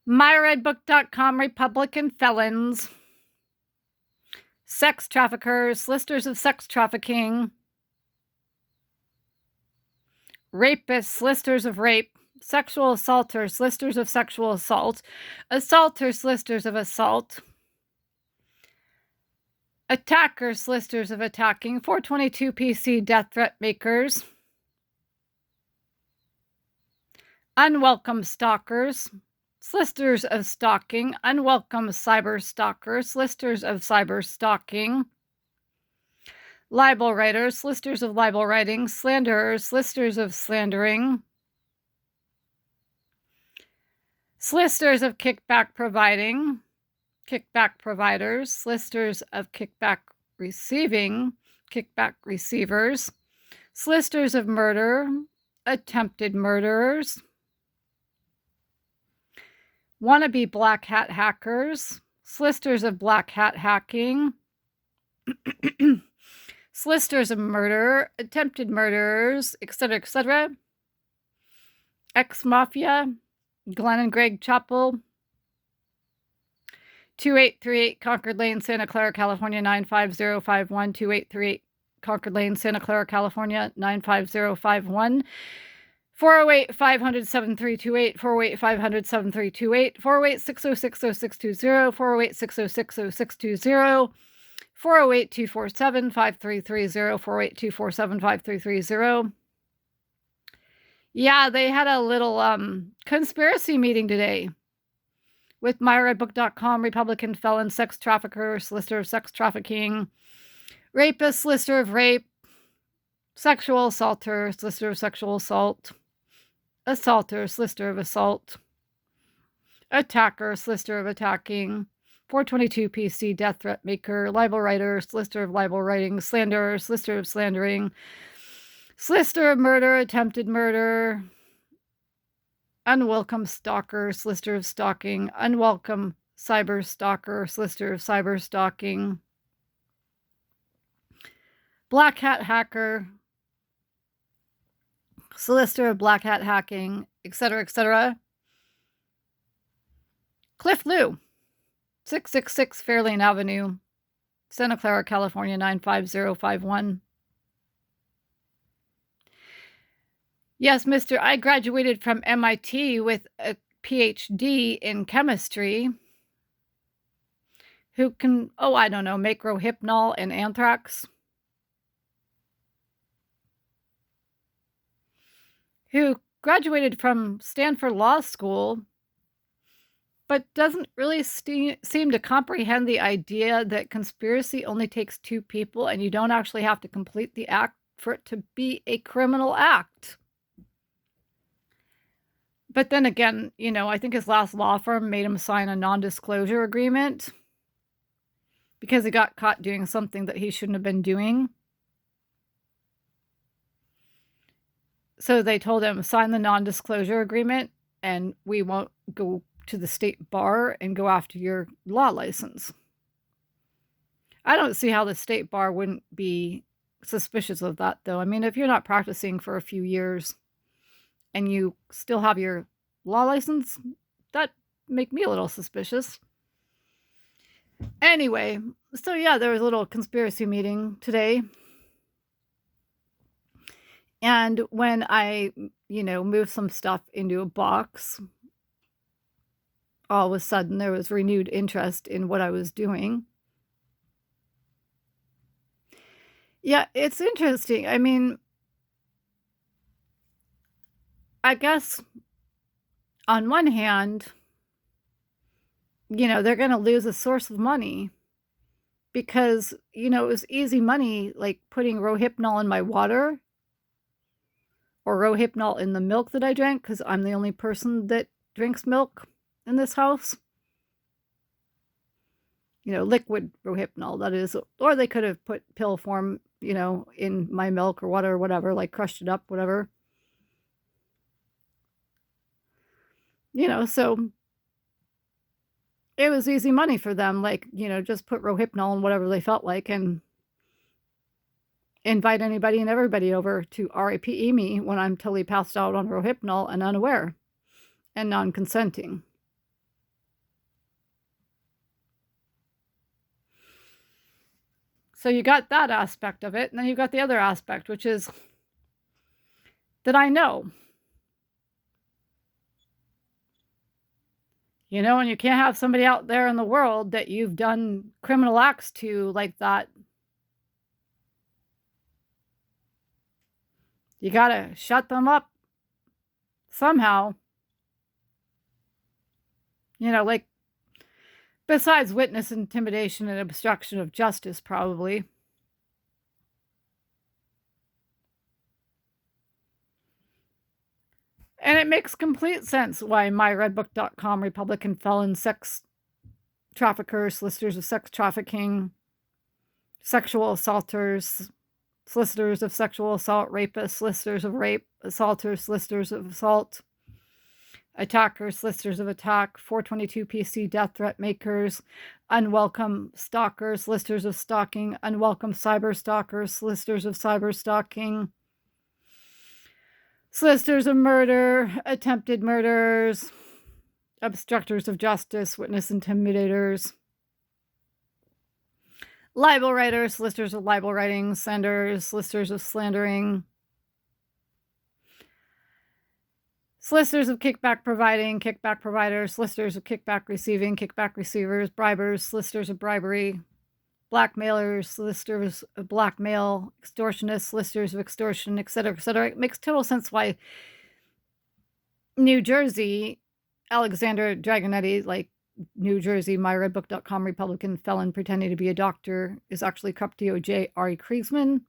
Myredbook.com, Republican felons, sex traffickers, solicitors of sex trafficking, rapists, solicitors of rape, sexual assaulters, solicitors of sexual assault, assaulters, solicitors of assault, attackers, solicitors of attacking, 422 PC death threat makers, unwelcome stalkers, solicitors of stalking, unwelcome cyberstalkers, solicitors of cyberstalking, libel writers, solicitors of libel writing, slanderers, solicitors of slandering, solicitors of kickback providing, kickback providers, solicitors of kickback receiving, kickback receivers, solicitors of murder, attempted murderers, wannabe black hat hackers, solicitors of black hat hacking, solicitors of murder, attempted murderers, etc., ex-mafia, Glen and Greg Chapel, 2838 Concord Lane, Santa Clara, California, 95051, 2838 Concord Lane, Santa Clara, California, 95051, 408-500-7328, 408-500-7328, 408-606-0620, 408-606-0620, 408-247-5330, 408-247-5330. Yeah, they had a little conspiracy meeting today with myredbook.com, Republican felon, sex trafficker, solicitor of sex trafficking, rapist, solicitor of rape, sexual assaulter, solicitor of sexual assault, assaulter, solicitor of assault, attacker, solicitor of attacking, 422 PC death threat maker, libel writer, solicitor of libel writing, slanderer, solicitor of slandering, solicitor of murder, attempted murder, unwelcome stalker, solicitor of stalking, unwelcome cyberstalker, solicitor of cyberstalking, black hat hacker, solicitor of black hat hacking, etc. Cliff Lou, 666 Fairlane Avenue, Santa Clara, California, 95051. Yes, Mr. I graduated from MIT with a PhD in chemistry. Who can, I don't know, make rohypnol and anthrax? Who graduated from Stanford Law School, but doesn't really seem to comprehend the idea that conspiracy only takes two people and you don't actually have to complete the act for it to be a criminal act. But then again, I think his last law firm made him sign a non-disclosure agreement because he got caught doing something that he shouldn't have been doing. So they told him, sign the non-disclosure agreement and we won't go to the state bar and go after your law license. I don't see how the state bar wouldn't be suspicious of that, though. I mean, if you're not practicing for a few years and you still have your law license, that make me a little suspicious. Anyway, so yeah, there was a little conspiracy meeting today. And when I, moved some stuff into a box, all of a sudden there was renewed interest in what I was doing. Yeah, it's interesting. I mean, I guess on one hand, they're going to lose a source of money because, it was easy money, like putting rohypnol in my water or rohypnol in the milk that I drank, because I'm the only person that drinks milk in this house. Liquid rohypnol, that is. Or they could have put pill form, in my milk or water or whatever, like crushed it up, whatever. So it was easy money for them, like, just put rohypnol in whatever they felt like and invite anybody and everybody over to RIPE me when I'm totally passed out on rohypnol and unaware and non-consenting. So you got that aspect of it, and then you've got the other aspect, which is that I know. You know, and you can't have somebody out there in the world that you've done criminal acts to like that. You gotta shut them up somehow. You know, like, besides witness intimidation and obstruction of justice, probably. And it makes complete sense why myredbook.com, Republican felons, sex traffickers, solicitors of sex trafficking, sexual assaulters, solicitors of sexual assault, rapists, solicitors of rape, assaulters, solicitors of assault, attackers, solicitors of attack, 422 PC death threat makers, unwelcome stalkers, solicitors of stalking, unwelcome cyberstalkers, solicitors of cyberstalking, solicitors of murder, attempted murders, obstructors of justice, witness intimidators, libel writers, solicitors of libel writing, slanders, solicitors of slandering, solicitors of kickback providing, kickback providers, solicitors of kickback receiving, kickback receivers, bribers, solicitors of bribery, blackmailers, solicitors of blackmail, extortionists, solicitors of extortion, etc., etc. It makes total sense why New Jersey, Alexander Dragonetti, like New Jersey, myredbook.com, Republican felon pretending to be a doctor, is actually Cup DOJ Ari Kriegsman,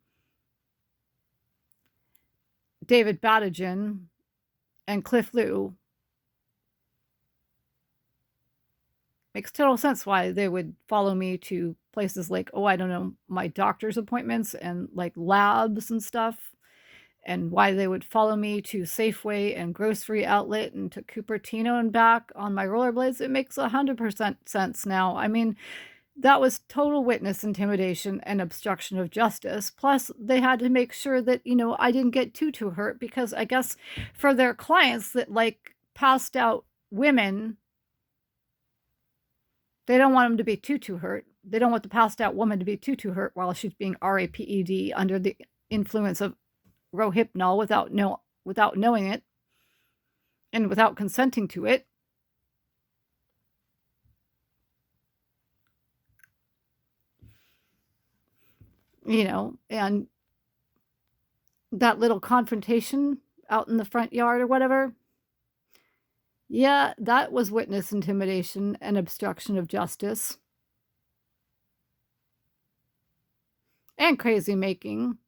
David Badigan, and Cliff Liu. Makes total sense why they would follow me to places like, oh, I don't know, my doctor's appointments and like labs and stuff, and why they would follow me to Safeway and grocery outlet and to Cupertino and back on my rollerblades. It makes 100% sense now. I mean, that was total witness intimidation and obstruction of justice. Plus, they had to make sure that, you know, I didn't get too hurt, because I guess for their clients that like passed out women, they don't want them to be too hurt. They don't want the passed out woman to be too hurt while she's being RAPED under the influence of Rohypnol without knowing it and without consenting to it. You know, and that little confrontation out in the front yard or whatever. Yeah, that was witness intimidation and obstruction of justice. And crazy making.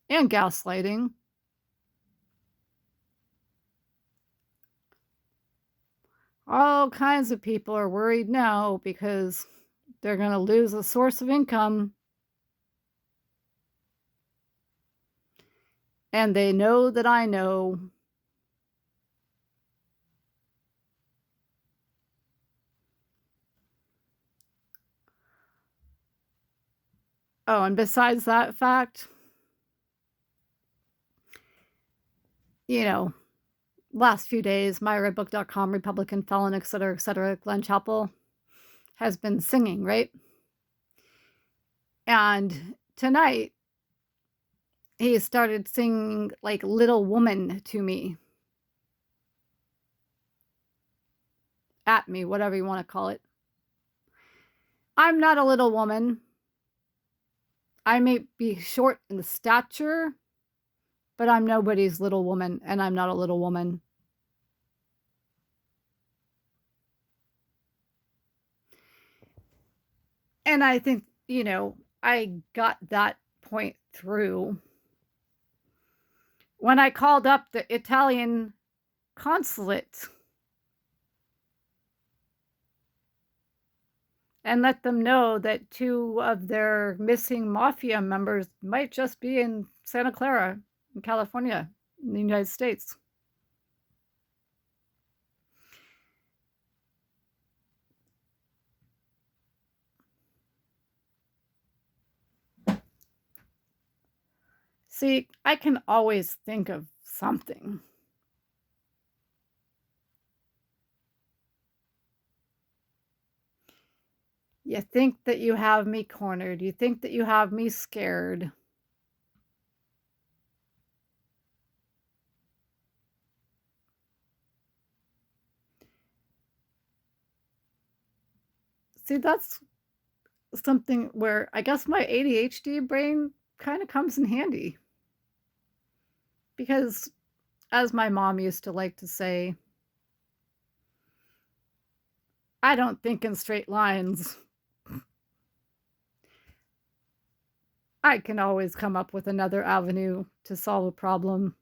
And gaslighting. All kinds of people are worried now because they're going to lose a source of income. And they know that I know. Oh, and besides that fact, you know, last few days, myredbook.com, Republican felon, etc., Glen Chapel has been singing, right? And tonight, he started singing like Little Woman to me. At me, whatever you want to call it. I'm not a little woman. I may be short in stature, but I'm nobody's little woman, and I'm not a little woman. And I think, you know, I got that point through when I called up the Italian consulate and let them know that 2 of their missing mafia members might just be in Santa Clara, in California, in the United States. See, I can always think of something. You think that you have me cornered. You think that you have me scared. See, that's something where I guess my ADHD brain kind of comes in handy because, as my mom used to like to say, I don't think in straight lines. I can always come up with another avenue to solve a problem.